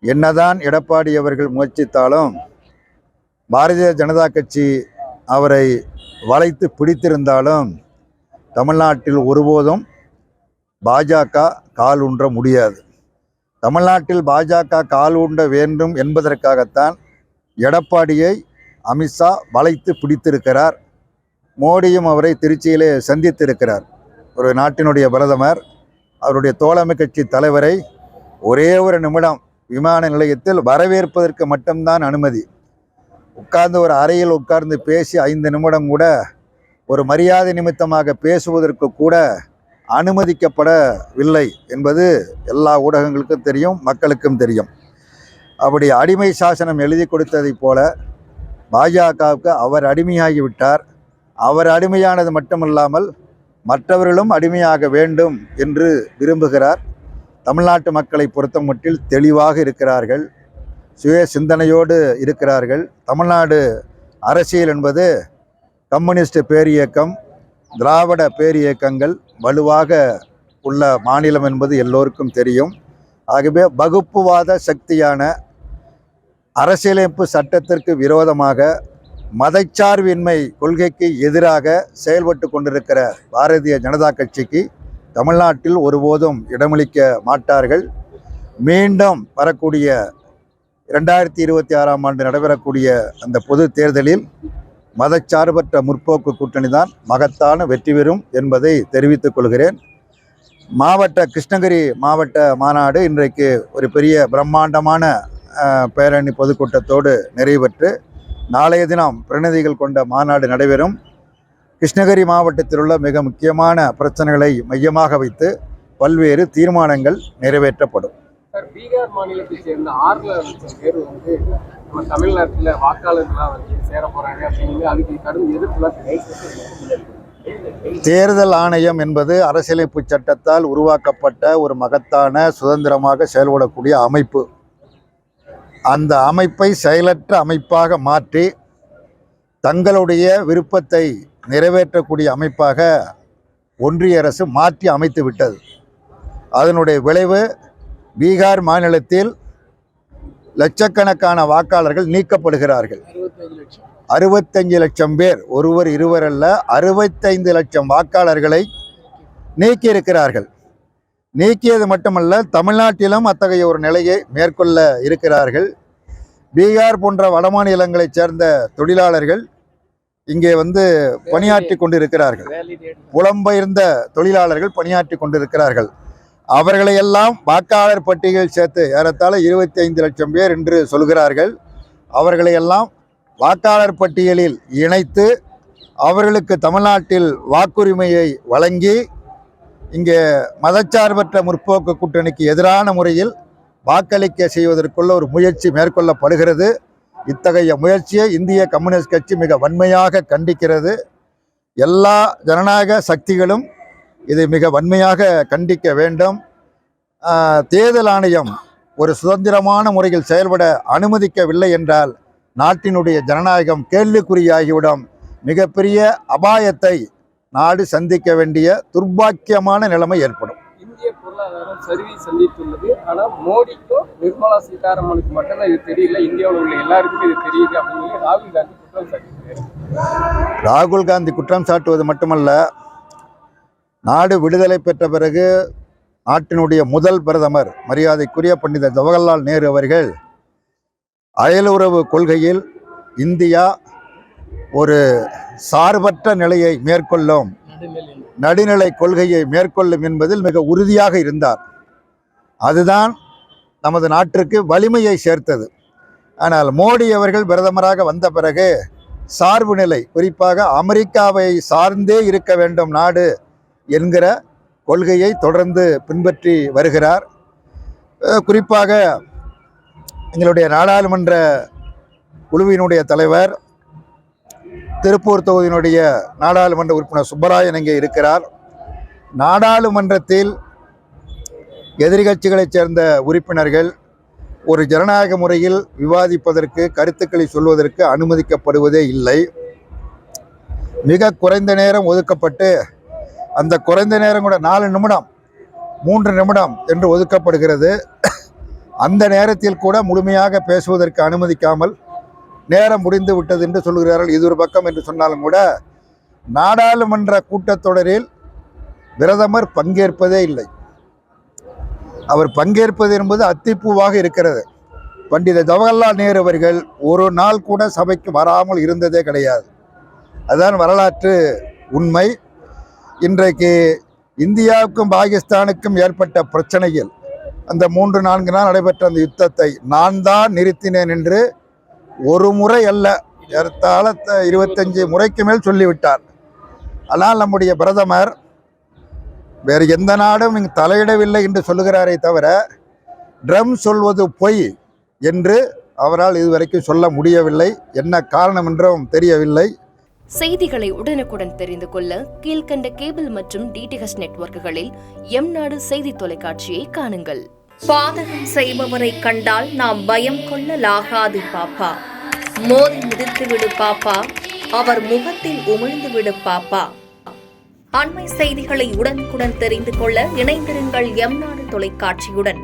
என்னதான் எடப்பாடி அவர்கள் முயற்சித்தாலும் பாரதிய ஜனதா கட்சி அவரை வளைத்து பிடித்திருந்தாலும் தமிழ்நாட்டில் ஒருபோதும் பாஜக கால் ஊன்ற முடியாது. தமிழ்நாட்டில் பாஜக கால் ஊன்ற வேண்டும் என்பதற்காகத்தான் எடப்பாடியை அமித்ஷா வளைத்து பிடித்திருக்கிறார். மோடியும் அவரை திருச்சியிலே சந்தித்திருக்கிறார். ஒரு நாட்டினுடைய பிரதமர் அவருடைய தோழமை கட்சி தலைவரை ஒரே ஒரு நிமிடம் விமான நிலையத்தில் வரவேற்பதற்கு மட்டும்தான் அனுமதி. உட்கார்ந்து ஒரு அறையில் உட்கார்ந்து பேசி 5 நிமிடம் கூட ஒரு மரியாதை நிமித்தமாக பேசுவதற்கு கூட அனுமதிக்கப்படவில்லை என்பது எல்லா ஊடகங்களுக்கும் தெரியும், மக்களுக்கும் தெரியும். அப்படி அடிமை சாசனம் எழுதி கொடுத்ததைப் போல பாஜகவுக்கு அவர் அடிமையாகிவிட்டார். அவர் அடிமையானது மட்டுமல்லாமல் மற்றவர்களும் அடிமையாக வேண்டும் என்று விரும்புகிறார். தமிழ்நாட்டு மக்களை பொறுத்தமட்டில் தெளிவாக இருக்கிறார்கள், சுய சிந்தனையோடு இருக்கிறார்கள். தமிழ்நாடு அரசியல் என்பது கம்யூனிஸ்ட் பேரியக்கம், திராவிட பேரியக்கங்கள் வலுவாக உள்ள மாநிலம் என்பது எல்லோருக்கும் தெரியும். ஆகவே வகுப்புவாத சக்தியான அரசியலமைப்பு சட்டத்திற்கு விரோதமாக மதச்சார்பின்மை கொள்கைக்கு எதிராக செயல்பட்டு கொண்டிருக்கிற பாரதிய ஜனதா கட்சிக்கு தமிழ்நாட்டில் ஒருபோதும் இடமளிக்க மாட்டார்கள். மீண்டும் வரக்கூடிய 2026ஆம் ஆண்டு நடைபெறக்கூடிய அந்த பொது தேர்தலில் மதச்சார்பற்ற முற்போக்கு கூட்டணி தான் மகத்தான வெற்றி பெறும் என்பதை தெரிவித்துக் கொள்கிறேன். கிருஷ்ணகிரி மாவட்ட மாநாடு இன்றைக்கு ஒரு பெரிய பிரம்மாண்டமான பேரணி பொதுக்கூட்டத்தோடு நிறைவேற்று நாளைய தினம் பிரதிநிதிகள் கொண்ட மாநாடு நடைபெறும். கிருஷ்ணகிரி மாவட்டத்தில் உள்ள மிக முக்கியமான பிரச்சனைகளை மையமாக வைத்து பல்வேறு தீர்மானங்கள் நிறைவேற்றப்படும். பீகார் மாநிலத்தை சேர்ந்த 6 லட்சம் பேர் நம்ம தமிழ்நாட்டில் வாக்காளர்களாக சேர போறாங்க அப்படின்னு அதுக்கு கடும் எதிர்ப்பு. தேர்தல் ஆணையம் என்பது அரசியலமைப்பு சட்டத்தால் உருவாக்கப்பட்ட ஒரு மகத்தான சுதந்திரமாக செயல்படக்கூடிய அமைப்பு. அந்த அமைப்பை செயலற்ற அமைப்பாக மாற்றி தங்களுடைய விருப்பத்தை நிறைவேற்றக்கூடிய அமைப்பாக ஒன்றிய அரசு மாற்றி அமைத்து விட்டது. அதனுடைய விளைவு பீகார் மாநிலத்தில் லட்சக்கணக்கான வாக்காளர்கள் நீக்கப்படுகிறார்கள். 65 லட்சம் பேர், ஒருவர் இருவர் அல்ல, 65 லட்சம் வாக்காளர்களை நீக்கியிருக்கிறார்கள். நீக்கியது மட்டுமல்ல, தமிழ்நாட்டிலும் அத்தகைய ஒரு நிலையை மேற்கொள்ள இருக்கிறார்கள். பீகார் போன்ற வடமாநிலங்களைச் சேர்ந்த தொழிலாளர்கள் இங்கே பணியாற்றி கொண்டிருக்கிறார்கள். புலம்பெயர்ந்த தொழிலாளர்கள் பணியாற்றி கொண்டிருக்கிறார்கள். அவர்களையெல்லாம் வாக்காளர் பட்டியலில் சேர்த்து ஏறத்தாழ 25 லட்சம் பேர் என்று சொல்கிறார்கள். அவர்களையெல்லாம் வாக்காளர் பட்டியலில் இணைத்து அவர்களுக்கு தமிழ்நாட்டில் வாக்குரிமையை வழங்கி இங்கே மதச்சார்பற்ற முற்போக்கு கூட்டணிக்கு எதிரான முறையில் வாக்களிக்க செய்வதற்குள்ள ஒரு முயற்சி மேற்கொள்ளப்படுகிறது. இத்தகைய முயற்சியை இந்திய கம்யூனிஸ்ட் கட்சி மிக வன்மையாக கண்டிக்கிறது. எல்லா ஜனநாயக சக்திகளும் இதை மிக வன்மையாக கண்டிக்க வேண்டும். தேர்தல் ஆணையம் ஒரு சுதந்திரமான முறையில் செயல்பட அனுமதிக்கவில்லை என்றால் நாட்டினுடைய ஜனநாயகம் கேள்விக்குறியாகிவிடும். மிகப்பெரிய அபாயத்தை நாடு சந்திக்க வேண்டிய துர்பாக்கியமான நிலைமை ஏற்படும். இந்திய பொருளாதாரம் சரிவை சந்தித்துள்ளது. ஆனால் மோடிக்கும் நிர்மலா சீதாராமனுக்கு மட்டும்தான் இது தெரியல, இந்தியாவில் உள்ள எல்லாருக்குமே இது தெரியுது அப்படின்னு ராகுல் காந்தி குற்றம் சாட்டினார். ராகுல் காந்தி குற்றம் சாட்டுவது மட்டுமல்ல, நாடு விடுதலை பெற்ற பிறகு நாட்டினுடைய முதல் பிரதமர் மரியாதைக்குரிய பண்டித ஜவஹர்லால் நேரு அவர்கள் அயலுறவு கொள்கையில் இந்தியா ஒரு சார்பற்ற நிலையை மேற்கொள்ளும், நடுநிலை கொள்கையை மேற்கொள்ளும் என்பதில் மிக உறுதியாக இருந்தார். அதுதான் நமது நாட்டிற்கு வலிமையை சேர்த்தது. ஆனால் மோடி அவர்கள் பிரதமராக வந்த பிறகு சார்பு நிலை, குறிப்பாக அமெரிக்காவை சார்ந்தே இருக்க வேண்டும் நாடு என்கிற கொள்கையை தொடர்ந்து பின்பற்றி வருகிறார். குறிப்பாக எங்களுடைய நாடாளுமன்ற குழுவினுடைய தலைவர், திருப்பூர் தொகுதியினுடைய நாடாளுமன்ற உறுப்பினர் சுப்பராயன் இங்கே இருக்கிறார். நாடாளுமன்றத்தில் எதிர்கட்சிகளைச் சேர்ந்த உறுப்பினர்கள் ஒரு ஜனநாயக முறையில் விவாதிப்பதற்கு, கருத்துக்களை சொல்வதற்கு அனுமதிக்கப்படுவதே இல்லை. மிக குறைந்த நேரம் ஒதுக்கப்பட்டு அந்த குறைந்த நேரம் கூட 4 நிமிடம் 3 நிமிடம் என்று ஒதுக்கப்படுகிறது. அந்த நேரத்தில் கூட முழுமையாக பேசுவதற்கு அனுமதிக்காமல் நேரம் முடிந்து விட்டது என்று சொல்கிறார்கள். இது ஒரு பக்கம் என்று சொன்னாலும் கூட நாடாளுமன்ற கூட்டத்தொடரில் பிரதமர் பங்கேற்பதே இல்லை. அவர் பங்கேற்பது என்பது அத்திப்பூவாக இருக்கிறது. பண்டித ஜவஹர்லால் நேரு அவர்கள் ஒரு நாள் கூட சபைக்கு வராமல் இருந்ததே கிடையாது. அதுதான் வரலாற்று உண்மை. இன்றைக்கு இந்தியாவுக்கும் பாகிஸ்தானுக்கும் ஏற்பட்ட பிரச்சனையில் அந்த 3-4 நாள் நடைபெற்ற அந்த யுத்தத்தை நான் தான் நிறுத்தினேன் என்று ஒரு முறை அல்ல, ஏறத்தாழ 25 முறைக்கு மேல் சொல்லிவிட்டார். ஆனால் நம்முடைய பிரதமர் வேறு எந்த நாடும் இங்கு தலையிடவில்லை என்று சொல்லுகிறாரே தவிர ட்ரம் சொல்வது பொய் என்று அவரால் இதுவரைக்கும் சொல்ல முடியவில்லை. என்ன காரணம் என்றும் தெரியவில்லை. செய்திகளை உடனுக்குடன் தெரிந்து கொள்ள கீழ்கண்ட கேபிள் மற்றும் டிடிஹெச் நெட்வொர்க்குகளில் எம்நாடு செய்தி தொலைக்காட்சியை காணுங்கள். பாதகம் செய்பவரை கண்டால் நாம் பயம் கொள்ளலாகாது பாப்பா. மோதி மிதித்து விடு பாப்பா, அவர் முகத்தில் உமிழ்ந்து விடு பாப்பா. அண்மை செய்திகளை உடனுக்குடன் தெரிந்து கொள்ள இணைந்திருங்கள் எம்நாடு தொலைக்காட்சியுடன்.